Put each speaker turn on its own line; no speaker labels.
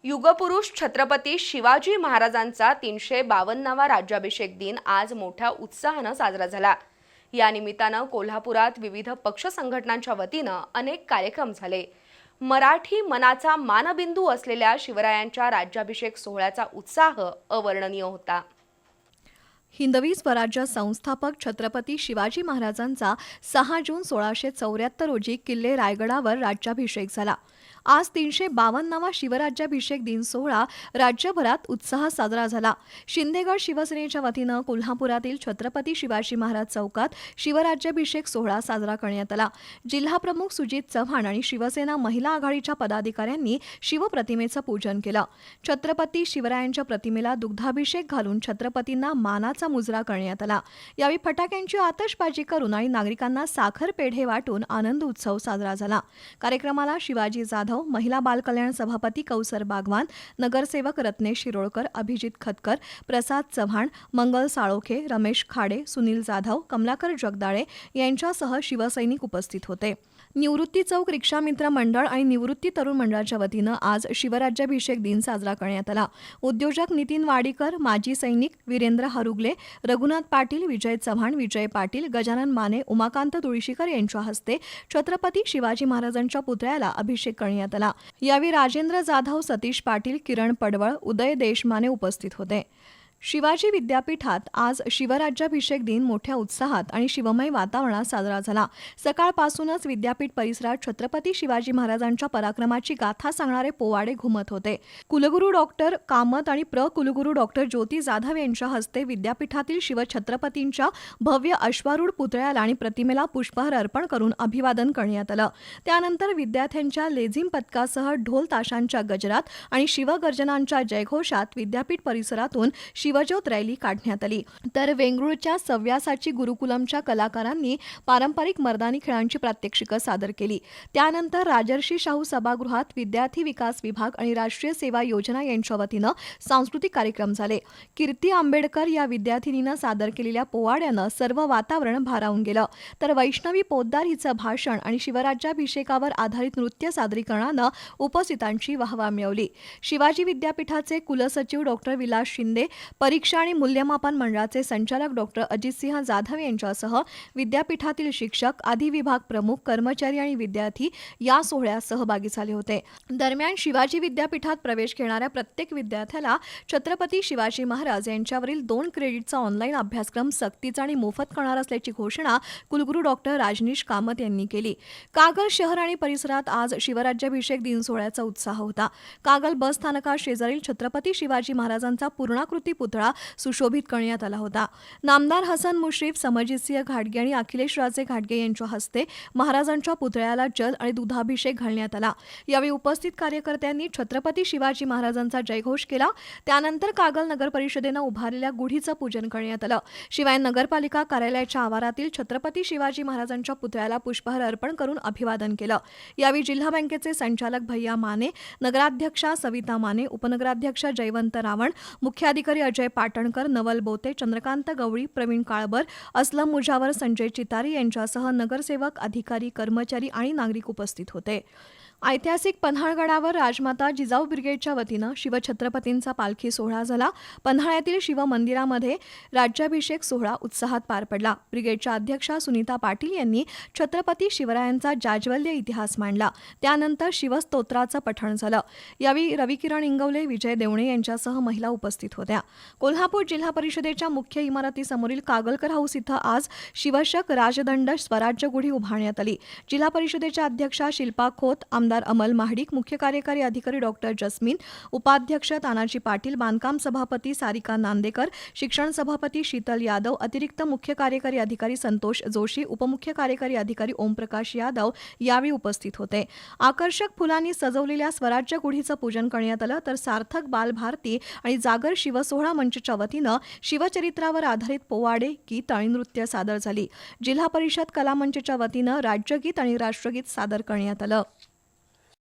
युगपुरुष छत्रपती शिवाजी महाराजांचा 352वा राज्याभिषेक दिन आज मोठ्या उत्साहाने साजरा झाला। या निमित्तानं कोल्हापुरात विविध पक्ष संघटनांच्या वतीनं अनेक कार्यक्रम झाले। मराठी मनाचा मानबिंदू असलेल्या शिवरायांच्या राज्याभिषेक सोहळ्याचा उत्साह अवर्णनीय होता।
हिंदवी स्वराज्य संस्थापक छत्रपती शिवाजी महाराजांचा 6 जून 1674 रोजी किल्ले रायगडावर राज्याभिषेक झाला। आज 352वा शिवराज्याभिषेक दिन सोहळा राज्यभरात उत्साहात साजरा झाला। शिंदेगड शिवसेनेच्या वतीनं कोल्हापुरातील छत्रपती शिवाजी महाराज चौकात शिवराज्याभिषेक सोहळा साजरा करण्यात आला। जिल्हाप्रमुख सुजित चव्हाण आणि शिवसेना महिला आघाडीच्या पदाधिकाऱ्यांनी शिवप्रतिमेचं पूजन केलं। छत्रपती शिवरायांच्या प्रतिमेला दुग्धाभिषेक घालून छत्रपतींना मानाचा मुजरा करण्यात आला। यावेळी फटाक्यांची आतषबाजी करून आणि नागरिकांना साखर पेढे वाटून आनंद उत्सव साजरा झाला। कार्यक्रमाला शिवाजी जाधव, महिला बाल कल्याण सभापती कौसर बागवान, नगरसेवक रत्नेश शिरोळकर, अभिजित खतकर, प्रसाद चव्हाण, मंगल साळोखे, रमेश खाडे, सुनील जाधव, कमलाकर जगदाळे यांच्यासह शिवसैनिक उपस्थित होते। निवृत्ती चौक रिक्षा मित्र मंडळ आणि निवृत्ती तरुण मंडळाच्या वतीनं आज शिवराज्याभिषेक दिन साजरा करण्यात आला। उद्योजक नितीन वाडीकर, माजी सैनिक वीरेंद्र हरुगले, रघुनाथ पाटील, विजय चव्हाण, विजय पाटील, गजानन माने, उमाकांत तुळशीकर यांच्या हस्ते छत्रपती शिवाजी महाराजांच्या पुतळ्याला अभिषेक करण्यात आला। यावेळी राजेंद्र जाधव, सतीश पाटील, किरण पडवळ, उदय देशमाने उपस्थित होते। शिवाजी विद्यापीठात आज शिवराज्याभिषेक दिन मोठ्या उत्साहात आणि शिवमय वातावरणात साजरा झाला। सकाळपासूनच विद्यापीठ परिसरात छत्रपती शिवाजी महाराजांच्या पराक्रमाची गाथा सांगणारे पोवाडे घुमत होते। कुलगुरू डॉक्टर कामत आणि कुलगुरू डॉक्टर ज्योती जाधव यांच्या हस्ते विद्यापीठातील शिवछत्रपतींच्या भव्य अश्वारूढ पुतळ्याला आणि प्रतिमेला पुष्पहार अर्पण करून अभिवादन करण्यात आलं। त्यानंतर विद्यार्थ्यांच्या लेझिम पथकासह ढोल ताशांच्या गजरात आणि शिवगर्जनांच्या जयघोषात विद्यापीठ परिसरातून शिवज्योत रॅली काढण्यात आली। तर वेंगुर्ल्याच्या सव्यासाची गुरुकुलमच्या कलाकारांनी पारंपरिक मर्दानी खेळांची प्रात्यक्षिकं सादर केली। त्यानंतर राजर्षी शाहू सभागृहात विद्यार्थी विकास विभाग आणि राष्ट्रीय सेवा योजना यांच्या वतीनं सांस्कृतिक कार्यक्रम झाले। कीर्ती आंबेडकर या विद्यार्थिनीनं सादर केलेल्या पोवाड्यानं सर्व वातावरण भारावून गेलं। तर वैष्णवी पोद्दार हिचं भाषण आणि शिवराज्याभिषेकावर आधारित नृत्य सादरीकरणानं उपस्थितांची वाहवा मिळवली। शिवाजी विद्यापीठाचे कुलसचिव डॉक्टर विलास शिंदे, परीक्षा आणि मूल्यमापन मंडळाचे संचालक डॉक्टर अजितसिंह जाधव यांच्यासह विद्यापीठातील शिक्षक, आदी विभाग प्रमुख, कर्मचारी आणि विद्यार्थी या सोहळ्यात सहभागी झाले होते। दरम्यान शिवाजी विद्यापीठात प्रवेश घेणाऱ्या प्रत्येक विद्यार्थ्याला छत्रपती शिवाजी महाराज यांच्यावरील 2 क्रेडिटचा ऑनलाईन अभ्यासक्रम सक्तीचा आणि मोफत करणार असल्याची घोषणा कुलगुरू डॉक्टर राजनीश कामत यांनी केली। कागल शहर आणि परिसरात आज शिवराज्याभिषेक दिन सोहळ्याचा उत्साह होता। कागल बस स्थानका शेजारील छत्रपती शिवाजी महाराजांचा पूर्णाकृती पुतळा सुशोभित करण्यात आला होता। नामदार हसन मुश्रीफ, समरजितसिंह घाटगे आणि अखिलेश राजे घाटगे यांच्या हस्ते महाराजांच्या पुतळ्याला जल आणि दुधाभिषेक घालण्यात आला। यावेळी उपस्थित कार्यकर्त्यांनी छत्रपती शिवाजी महाराजांचा जयघोष केला। त्यानंतर कागल नगर परिषदेनं उभारलेल्या गुढीचं पूजन करण्यात आलं। शिवाय नगरपालिका कार्यालयाच्या आवारातील छत्रपती शिवाजी महाराजांच्या पुतळ्याला पुष्पहार अर्पण करून अभिवादन केलं। यावेळी जिल्हा बँकेचे संचालक भैया माने, नगराध्यक्षा सविता माने, उपनगराध्यक्ष जयवंत रावण, मुख्याधिकारी अजय पाटणकर, नवल बोते, चंद्रकांत गवळी, प्रवीण काळबर, असलम मुजावर, संजय चितारी यांच्यासह नगरसेवक, अधिकारी, कर्मचारी आणि नागरिक उपस्थित होते। ऐतिहासिक पन्हाळगडावर राजमाता जिजाऊ ब्रिगेडच्या वतीनं शिवछत्रपतींचा पालखी सोहळा झाला। पन्हाळ्यातील शिव मंदिरामध्ये राज्याभिषेक सोहळा उत्साहात पार पडला। ब्रिगेडच्या अध्यक्षा सुनीता पाटील यांनी छत्रपती शिवरायांचा जाज्वल्य इतिहास मांडला। त्यानंतर शिवस्तोत्राचं पठण झालं। यावेळी रविकिरण इंगवले, विजय देवणे यांच्यासह महिला उपस्थित होत्या। कोल्हापूर जिल्हा परिषदेच्या मुख्य इमारतीसमोरील कागलकर हाऊस इथं आज शिवशक राजदंड स्वराज्य गुढी उभारण्यात आली। जिल्हा परिषदेच्या अध्यक्षा शिल्पा खोत, आमदार अमल महाडिक, मुख्य कार्यकारी अधिकारी डॉक्टर जस्मीन, उपाध्यक्ष तानाजी पाटील, बांधकाम सभापती सारिका नांदेकर, शिक्षण सभापती शीतल यादव, अतिरिक्त मुख्य कार्यकारी अधिकारी संतोष जोशी, उपमुख्य कार्यकारी अधिकारी ओमप्रकाश यादव यावेळी उपस्थित होते। आकर्षक फुलांनी सजवलेल्या स्वराज्य गुढीचं पूजन करण्यात आलं। तर सार्थक बाल भारती आणि जागर शिवसोहळा मंचच्या वतीनं शिवचरित्रावर आधारित पोवाडे, गीत आणि नृत्य सादर झाली। जिल्हा परिषद कला मंचच्या वतीनं राज्यगीत आणि राष्ट्रगीत सादर करण्यात आलं।